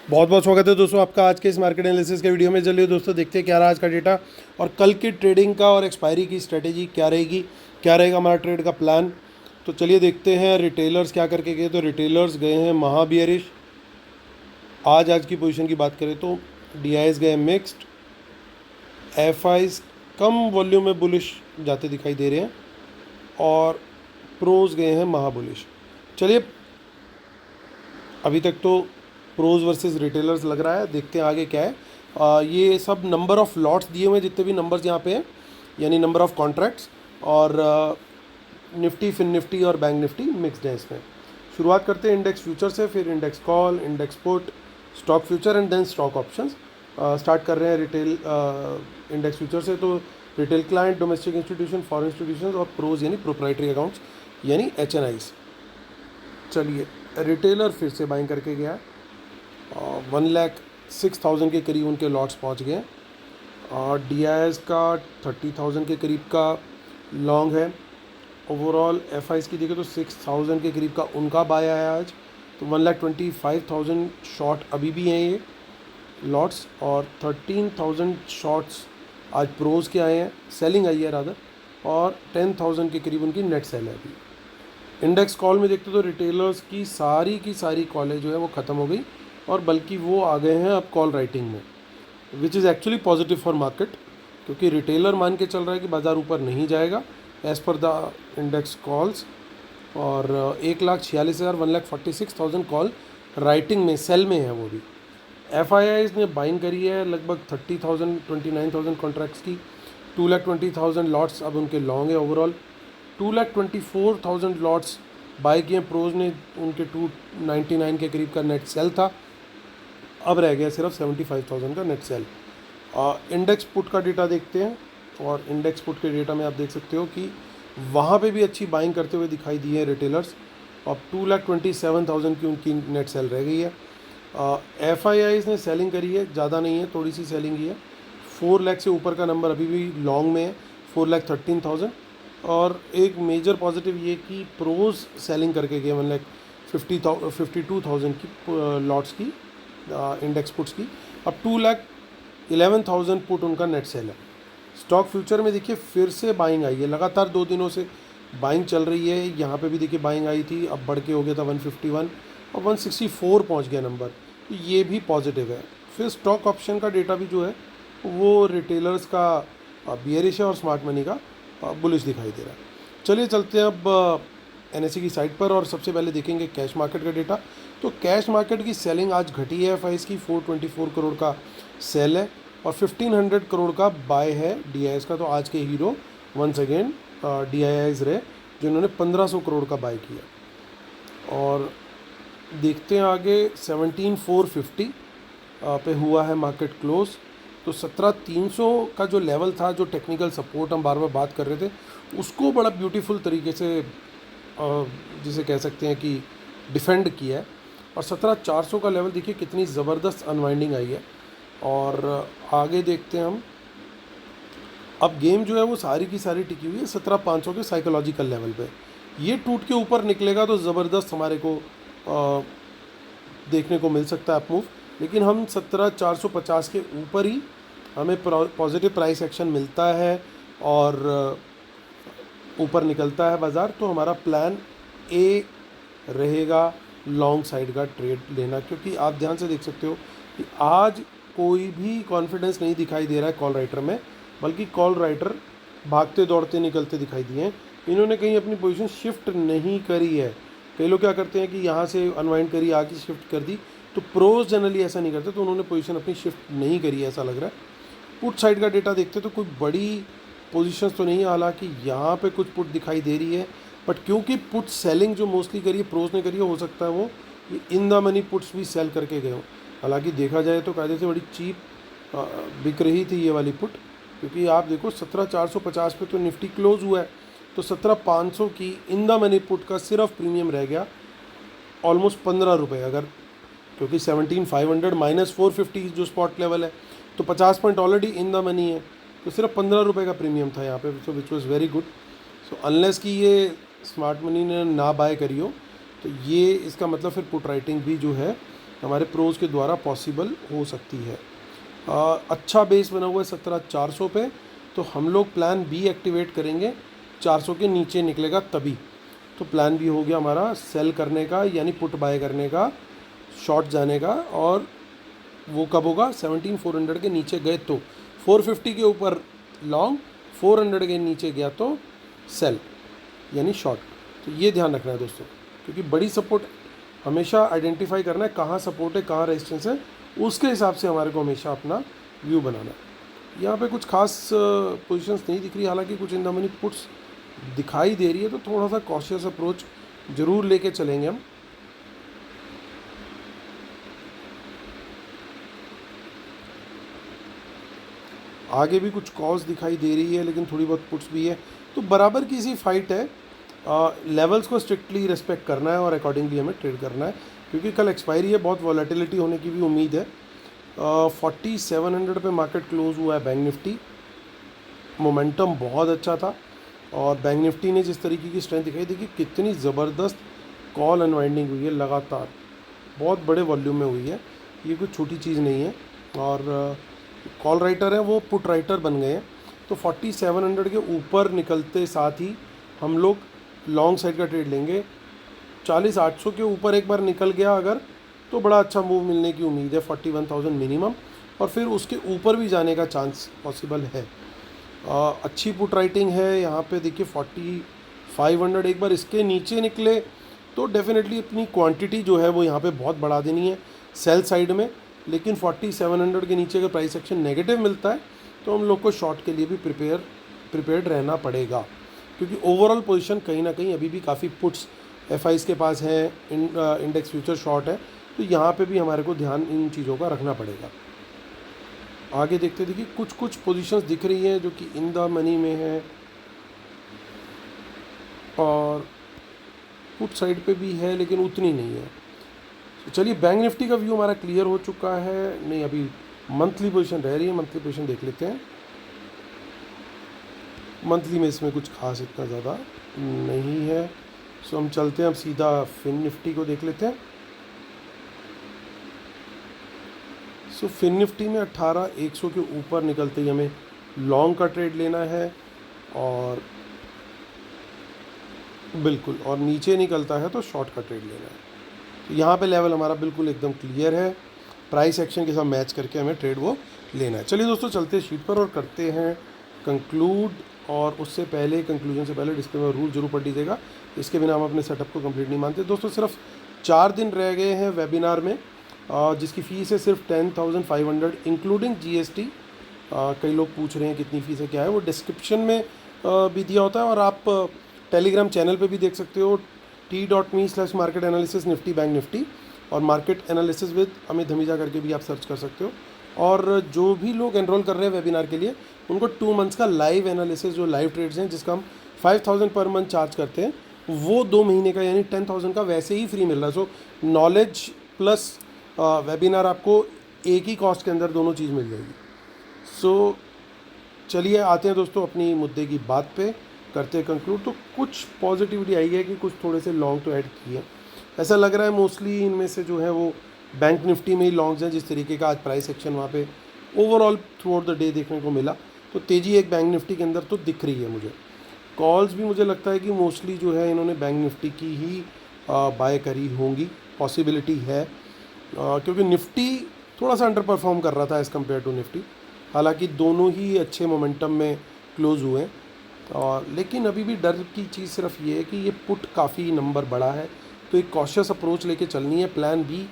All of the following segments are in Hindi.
बहुत बहुत स्वागत है दोस्तों आपका आज के इस मार्केट एनालिसिस के वीडियो में। चलिए दोस्तों देखते हैं क्या रहा आज का डेटा और कल की ट्रेडिंग का और एक्सपायरी की स्ट्रेटेजी क्या रहेगी, क्या रहेगा हमारा ट्रेड का प्लान। तो चलिए देखते हैं रिटेलर्स क्या करके गए। तो रिटेलर्स गए हैं महा बियरिश। आज की पोजीशन की बात करें तो डीआईएस गए मिक्स्ड, एफआईज कम वॉल्यूम में बुलिश जाते दिखाई दे रहे हैं और प्रोज गए हैं महा बुलिश। चलिए अभी तक तो प्रोज वर्सेस रिटेलर्स लग रहा है, देखते हैं आगे क्या है। ये सब नंबर ऑफ लॉट्स दिए हुए हैं, जितने भी नंबर्स यहाँ पे हैं, यानी नंबर ऑफ कॉन्ट्रैक्ट्स, और निफ्टी, फिन निफ्टी और बैंक निफ्टी मिक्सड है इसमें। शुरुआत करते हैं इंडेक्स फ्यूचर से, फिर index call, index put, stock future and then stock options. Start कर रहे हैं रिटेल इंडेक्स फ्यूचर से। तो retail client, domestic institution, foreign institution और प्रोज यानी प्रोप्राइटरी अकाउंट्स यानी HNIs। चलिए रिटेलर फिर से बाइंग करके गया, 1,06,000 के करीब उनके लॉट्स पहुंच गए और DIS का 30,000 के करीब का लॉन्ग है। ओवरऑल FIs की देखें तो 6,000 के करीब का उनका बाय आया आज। तो 1,25,000 शॉर्ट अभी भी हैं ये लॉट्स, और 13,000 शॉर्ट्स आज प्रोज के आए हैं, सेलिंग आई है रादर, और 10,000 के करीब उनकी नेट सेल है अभी। इंडेक्स कॉल में देखते तो रिटेलर्स की सारी कॉलें जो है वो ख़त्म हो गई और बल्कि वो आ गए हैं अब कॉल राइटिंग में, which is actually positive for market, क्योंकि रिटेलर मान के चल रहा है कि बाज़ार ऊपर नहीं जाएगा as per the index calls. और 1,46,000 1,46,000 कॉल राइटिंग में, सेल में है वो भी। FIIs ने बाइंग करी है लगभग 30,000 29,000 कॉन्ट्रैक्ट्स की, 2,20,000 लॉट्स अब उनके लॉन्ग है। ओवरऑल 2,24,000 लॉट्स बाई किए प्रोज ने, उनके 299 के करीब का नेट सेल था, अब रह गया सिर्फ 75,000 का नेट सेल। इंडेक्स पुट का डेटा देखते हैं, और इंडेक्स पुट के डेटा में आप देख सकते हो कि वहाँ पे भी अच्छी बाइंग करते हुए दिखाई दी है रिटेलर्स। अब 2,27,000 की उनकी नेट सेल रह गई है। FIIs ने सेलिंग करी है, ज़्यादा नहीं है, थोड़ी सी सेलिंग ही है। 4 लाख से ऊपर का नंबर अभी भी लॉन्ग में है, 4,13,000। और एक मेजर पॉजिटिव ये कि प्रोज सेलिंग करके गए 1,52,000 की लॉट्स की इंडेक्स पुट्स की। अब 2,11,000 पुट उनका नेट सेल है। स्टॉक फ्यूचर में देखिए फिर से बाइंग आई है, लगातार 2 दिनों से बाइंग चल रही है। यहाँ पे भी देखिए बाइंग आई थी, अब बढ़ के हो गया था 151 और 164 पहुँच गया नंबर, तो ये भी पॉजिटिव है। फिर स्टॉक ऑप्शन का डेटा भी जो है वो रिटेलर्स का बियरिश है और स्मार्ट मनी का बुलिश दिखाई दे रहा है। चलिए चलते हैं अब NSE की साइट पर और सबसे पहले देखेंगे कैश मार्केट का डेटा। तो कैश मार्केट की सेलिंग आज घटी है, FIs की 424 करोड़ का सेल है और 1,500 करोड़ का बाय है DIS का। तो आज के हीरो वंस अगेन DIIs रहे, जिन्होंने 1,500 करोड़ का बाय किया। और देखते हैं आगे 17,450 पे हुआ है मार्केट क्लोज। तो 17,300 का जो लेवल था, जो टेक्निकल सपोर्ट हम बार बार बात कर रहे थे, उसको बड़ा ब्यूटीफुल तरीके से जिसे कह सकते हैं कि डिफेंड किया है। और 17,400 का लेवल देखिए कितनी ज़बरदस्त अनवाइंडिंग आई है। और आगे देखते हैं हम, अब गेम जो है वो सारी की सारी टिकी हुई है 17,500 के साइकोलॉजिकल लेवल पे। ये टूट के ऊपर निकलेगा तो ज़बरदस्त हमारे को देखने को मिल सकता है अपमूव, लेकिन हम 17,450 के ऊपर ही हमें पॉजिटिव प्राइस एक्शन मिलता है और ऊपर निकलता है बाज़ार, तो हमारा प्लान A रहेगा लॉन्ग साइड का ट्रेड लेना। क्योंकि आप ध्यान से देख सकते हो कि आज कोई भी कॉन्फिडेंस नहीं दिखाई दे रहा है कॉल राइटर में, बल्कि कॉल राइटर भागते दौड़ते निकलते दिखाई दिए हैं। इन्होंने कहीं अपनी पोजीशन शिफ्ट नहीं करी है। कई लोग क्या करते हैं कि यहाँ से अनवाइंड करी, आगे शिफ्ट कर दी, तो प्रोज जनरली ऐसा नहीं करते, तो उन्होंने पोजीशन अपनी शिफ्ट नहीं करी है ऐसा लग रहा है। पुट साइड का डेटा देखते तो कोई बड़ी पोजीशंस तो नहीं है, हालांकि यहाँ पे कुछ पुट दिखाई दे रही है, बट क्योंकि पुट सेलिंग जो मोस्टली करी है प्रोज ने करी है, हो सकता है वो इन द मनी पुट्स भी सेल करके गए हो। हालांकि देखा जाए तो कायदे से बड़ी चीप बिक रही थी ये वाली पुट, क्योंकि आप देखो 17,450 पे तो निफ्टी क्लोज हुआ है, तो 17,500 की इन द मनी पुट का सिर्फ प्रीमियम रह गया ऑलमोस्ट 15 रुपये। अगर क्योंकि 17,500 माइनस 450 जो स्पॉट लेवल है, तो 50 point already in the money है, तो सिर्फ 15 रुपये का प्रीमियम था यहाँ पे, so which was very good. So unless कि ये स्मार्ट मनी ने ना बाय करी हो, तो ये इसका मतलब फिर पुट राइटिंग भी जो है हमारे प्रोज के द्वारा पॉसिबल हो सकती है। अच्छा बेस बना हुआ है 17,400 पे, तो हम लोग प्लान बी एक्टिवेट करेंगे 400 के नीचे निकलेगा तभी। तो प्लान बी हो गया हमारा सेल करने का, यानी पुट बाय करने का, शॉर्ट जाने का, और वो कब होगा 17,400 के नीचे गए तो 450 के ऊपर लॉन्ग, 400 के नीचे गया तो सेल यानी शॉर्ट। तो ये ध्यान रखना है दोस्तों, क्योंकि बड़ी सपोर्ट हमेशा आइडेंटिफाई करना है कहाँ सपोर्ट है कहाँ रेजिस्टेंस है, उसके हिसाब से हमारे को हमेशा अपना व्यू बनाना है। यहाँ पे कुछ खास पोजीशंस नहीं दिख रही, हालांकि कुछ इन द मनी पुट्स दिखाई दे रही है, तो थोड़ा सा कॉशियस अप्रोच ज़रूर लेके चलेंगे हम। आगे भी कुछ कॉल्स दिखाई दे रही है, लेकिन थोड़ी बहुत पुट्स भी है, तो बराबर की सी फाइट है। लेवल्स को स्ट्रिक्टली रिस्पेक्ट करना है और अकॉर्डिंगली हमें ट्रेड करना है, क्योंकि कल एक्सपायरी है, बहुत वॉलेटिलिटी होने की भी उम्मीद है। 4700 पे मार्केट क्लोज हुआ है बैंक निफ्टी, मोमेंटम बहुत अच्छा था, और बैंक निफ्टी ने जिस तरीके की स्ट्रेंथ दिखाई, देखिए कितनी ज़बरदस्त कॉल अनवाइंडिंग हुई है लगातार, बहुत बड़े वॉल्यूम में हुई है, ये कोई छोटी चीज़ नहीं है। और कॉल राइटर है वो पुट राइटर बन गए हैं, तो 4700 के ऊपर निकलते साथ ही हम लोग लॉन्ग साइड का ट्रेड लेंगे। 40,800 के ऊपर एक बार निकल गया अगर, तो बड़ा अच्छा मूव मिलने की उम्मीद है, 41,000 मिनिमम, और फिर उसके ऊपर भी जाने का चांस पॉसिबल है। अच्छी पुट राइटिंग है यहाँ पे, देखिए 4500 एक बार इसके नीचे निकले तो डेफिनेटली अपनी क्वांटिटी जो है वो यहाँ पे बहुत बढ़ा देनी है सेल साइड में, लेकिन 4700 के नीचे अगर प्राइस एक्शन नेगेटिव मिलता है तो हम लोग को शॉर्ट के लिए भी प्रिपेयर्ड रहना पड़ेगा, क्योंकि ओवरऑल पोजीशन कहीं ना कहीं अभी भी काफ़ी पुट्स एफआईज के पास हैं, इंडेक्स फ्यूचर शॉर्ट है, तो यहाँ पे भी हमारे को ध्यान इन चीज़ों का रखना पड़ेगा। आगे देखते देखिए कुछ पोजीशंस दिख रही हैं जो कि इन द मनी में है, और पुट साइड पे भी है लेकिन उतनी नहीं है। तो चलिए बैंक निफ्टी का व्यू हमारा क्लियर हो चुका है, नहीं अभी मंथली पोजीशन रह रही है, मंथली पोजीशन देख लेते हैं। मंथली में इसमें कुछ खास इतना ज़्यादा नहीं है, सो हम चलते हैं, अब सीधा फिन निफ्टी को देख लेते हैं। सो फिन निफ्टी में 18,100 के ऊपर निकलते ही हमें लॉन्ग का ट्रेड लेना है, और बिल्कुल, और नीचे निकलता है तो शॉर्ट का ट्रेड लेना है। तो यहाँ पे लेवल हमारा बिल्कुल एकदम क्लियर है, प्राइस एक्शन के साथ मैच करके हमें ट्रेड वो लेना है। चलिए दोस्तों चलते हैं शीट पर और करते हैं कंक्लूड, और उससे पहले कंक्लूजन से पहले डिस्क्लेमर रूल जरूर पढ़ लीजिएगा, इसके बिना हम अपने सेटअप को कंप्लीट नहीं मानते। दोस्तों सिर्फ 4 दिन रह गए हैं वेबिनार में, जिसकी फ़ीस है सिर्फ 10,500 इंक्लूडिंग जीएसटी। कई लोग पूछ रहे हैं कितनी फ़ीस है क्या है, वो डिस्क्रिप्शन में भी दिया होता है, और आप टेलीग्राम चैनल पे भी देख सकते हो, t.me/market analysis Nifty bank Nifty, और market analysis with Amit Dhamija करके भी आप सर्च कर सकते हो। और जो भी लोग एनरोल कर रहे हैं वेबिनार के लिए, उनको 2 मंथ्स का लाइव एनालिसिस, जो लाइव ट्रेड्स हैं जिसका हम 5,000 पर मंथ चार्ज करते हैं, वो 2 महीने का यानी 10,000 का वैसे ही फ्री मिल रहा है। सो नॉलेज प्लस वेबिनार आपको एक ही कॉस्ट के अंदर दोनों चीज़ मिल जाएगी। सो चलिए आते हैं दोस्तों अपनी मुद्दे की बात पे, करते हैं कंक्लूड। तो कुछ पॉजिटिविटी आई है कि कुछ थोड़े से लॉन्ग तो ऐड किए, ऐसा लग रहा है मोस्टली इनमें से जो है वो बैंक निफ्टी में ही लॉन्ग्स हैं, जिस तरीके का आज प्राइस एक्शन वहाँ पे overall through out the day देखने को मिला, तो तेज़ी एक बैंक निफ्टी के अंदर तो दिख रही है मुझे। कॉल्स भी मुझे लगता है कि मोस्टली जो है इन्होंने बैंक निफ्टी की ही बाय करी होंगी, पॉसिबिलिटी है, क्योंकि निफ्टी थोड़ा सा अंडर परफॉर्म कर रहा था एज़ कम्पेयर टू निफ्टी, हालांकि दोनों ही अच्छे मोमेंटम में क्लोज हुए हैं। और लेकिन अभी भी डर की चीज़ सिर्फ ये है कि ये पुट काफ़ी नंबर बड़ा है, तो एक कॉशियस अप्रोच लेके चलनी है। प्लान बी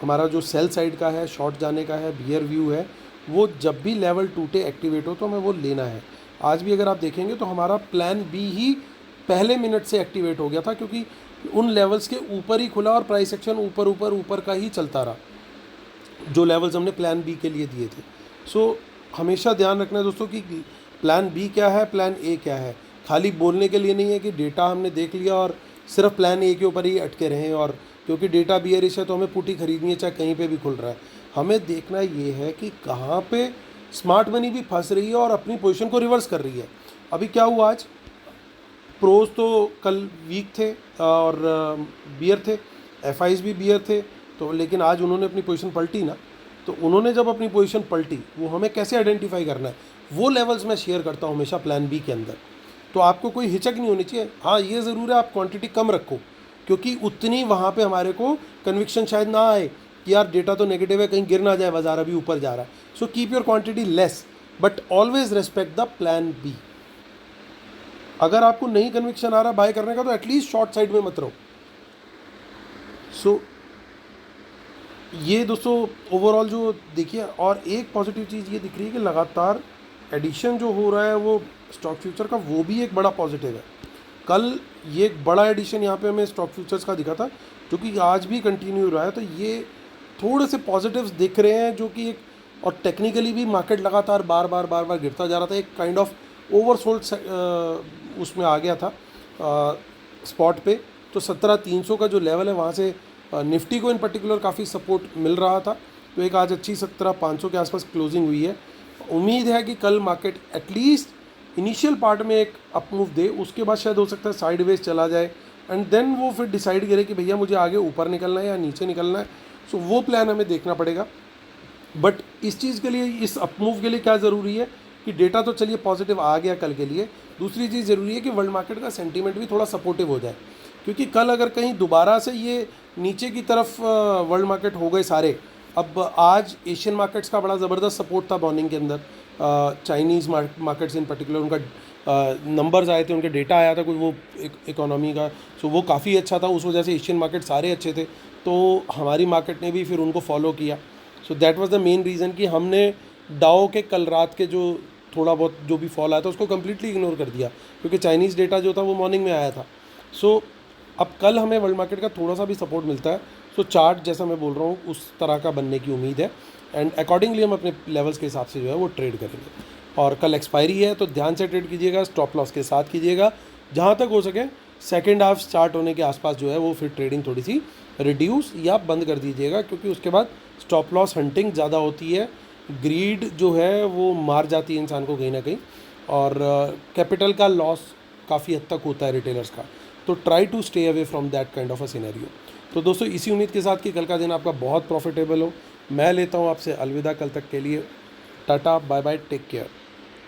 हमारा जो सेल साइड का है, शॉर्ट जाने का है, बियर व्यू है, वो जब भी लेवल टूटे एक्टिवेट हो तो हमें वो लेना है। आज भी अगर आप देखेंगे तो हमारा प्लान बी ही पहले मिनट से एक्टिवेट हो गया था, क्योंकि उन लेवल्स के ऊपर ही खुला और प्राइस एक्शन ऊपर ऊपर ऊपर का ही चलता रहा जो लेवल्स हमने प्लान बी के लिए दिए थे। सो हमेशा ध्यान रखना है दोस्तों कि प्लान बी क्या है, प्लान ए क्या है। खाली बोलने के लिए नहीं है कि डेटा हमने देख लिया और सिर्फ प्लान ए के ऊपर ही अटके रहें, और क्योंकि डेटा बियरिश है तो हमें पुट ही खरीदनी है चाहे कहीं पे भी खुल रहा है। हमें देखना ये है कि कहाँ पे स्मार्ट मनी भी फंस रही है और अपनी पोजीशन को रिवर्स कर रही है। अभी क्या हुआ आज, प्रोज तो कल वीक थे और बियर थे, एफआईज भी बियर थे, तो लेकिन आज उन्होंने अपनी पोजीशन पलटी ना, तो उन्होंने जब अपनी पोजीशन पलटी, वो हमें कैसे आइडेंटिफाई करना है, वो लेवल्स मैं शेयर करता हूँ हमेशा प्लान बी के अंदर। तो आपको कोई हिचक नहीं होनी चाहिए। हाँ, ये ज़रूर है आप क्वांटिटी कम रखो, क्योंकि उतनी वहाँ पे हमारे को कन्विक्शन शायद ना आए कि यार डेटा तो नेगेटिव है, कहीं गिर ना जाए, बाजार अभी ऊपर जा रहा है। So keep your quantity less, but always respect the plan B. अगर आपको नहीं कन्विक्शन आ रहा बाय करने का, तो एटलीस्ट शॉर्ट साइड में मत रहो। सो ये दोस्तों ओवरऑल जो देखिए, और एक पॉजिटिव चीज़ ये दिख रही है कि लगातार एडिशन जो हो रहा है वो स्टॉक फ्यूचर का, वो भी एक बड़ा पॉजिटिव है। कल ये एक बड़ा एडिशन यहाँ पे हमें स्टॉक फ्यूचर्स का दिखा था, जो कि आज भी कंटिन्यू रहा है। तो ये थोड़े से पॉजिटिव्स दिख रहे हैं, जो कि एक, और टेक्निकली भी मार्केट लगातार बार बार गिरता जा रहा था, एक काइंड ऑफ ओवरसोल्ड उसमें आ गया था स्पॉट पे। तो 17,300 का जो लेवल है, वहाँ से निफ्टी को इन पर्टिकुलर काफ़ी सपोर्ट मिल रहा था। तो एक आज अच्छी 17,500 के आसपास क्लोजिंग हुई है। उम्मीद है कि कल मार्केट एटलीस्ट इनिशियल पार्ट में एक अपमूव दे, उसके बाद शायद हो सकता है साइडवेज चला जाए, एंड देन वो फिर डिसाइड करे कि भैया मुझे आगे ऊपर निकलना है या नीचे निकलना है। सो वो प्लान हमें देखना पड़ेगा। बट इस चीज़ के लिए, इस अपमूव के लिए क्या ज़रूरी है कि डेटा तो चलिए पॉजिटिव आ गया कल के लिए, दूसरी चीज़ ज़रूरी है कि वर्ल्ड मार्केट का सेंटीमेंट भी थोड़ा सपोर्टिव हो जाए। क्योंकि कल अगर कहीं दोबारा से ये नीचे की तरफ वर्ल्ड मार्केट हो गए सारे, अब आज एशियन मार्केट्स का बड़ा ज़बरदस्त सपोर्ट था मॉर्निंग के अंदर, चाइनीज़ मार्केट्स इन पर्टिकुलर, उनका नंबर्स आए थे, उनके डेटा आया था कोई वो इकोनॉमी का, सो वो काफ़ी अच्छा था, उस वजह से एशियन मार्केट सारे अच्छे थे। तो हमारी मार्केट ने भी फिर उनको फॉलो किया। So that was the main reason कि हमने डाओ के कल रात के जो थोड़ा बहुत जो भी फॉल आया था उसको कम्प्लीटली इग्नोर कर दिया, क्योंकि चाइनीज़ डेटा जो था वो मॉर्निंग में आया था। सो अब कल हमें वर्ल्ड मार्केट का थोड़ा सा भी सपोर्ट मिलता है, सो चार्ट जैसा मैं बोल रहा हूँ उस तरह का बनने की उम्मीद है, एंड अकॉर्डिंगली हम अपने लेवल्स के हिसाब से जो है वो ट्रेड करेंगे। और कल एक्सपायरी है, तो ध्यान से ट्रेड कीजिएगा, स्टॉप लॉस के साथ कीजिएगा। जहाँ तक हो सके सेकेंड हाफ स्टार्ट होने के आसपास जो है वो फिर ट्रेडिंग थोड़ी सी रिड्यूस या बंद कर दीजिएगा, क्योंकि उसके बाद स्टॉप लॉस हंटिंग ज़्यादा होती है, ग्रीड जो है वो मार जाती है इंसान को कहीं ना कहीं, और कैपिटल का लॉस काफ़ी हद तक होता है रिटेलर्स का। तो try to stay away from that kind of a scenario. तो दोस्तों इसी उम्मीद के साथ कि कल का दिन आपका बहुत प्रॉफिटेबल हो, मैं लेता हूँ आपसे अलविदा कल तक के लिए। Tata, bye bye, take care.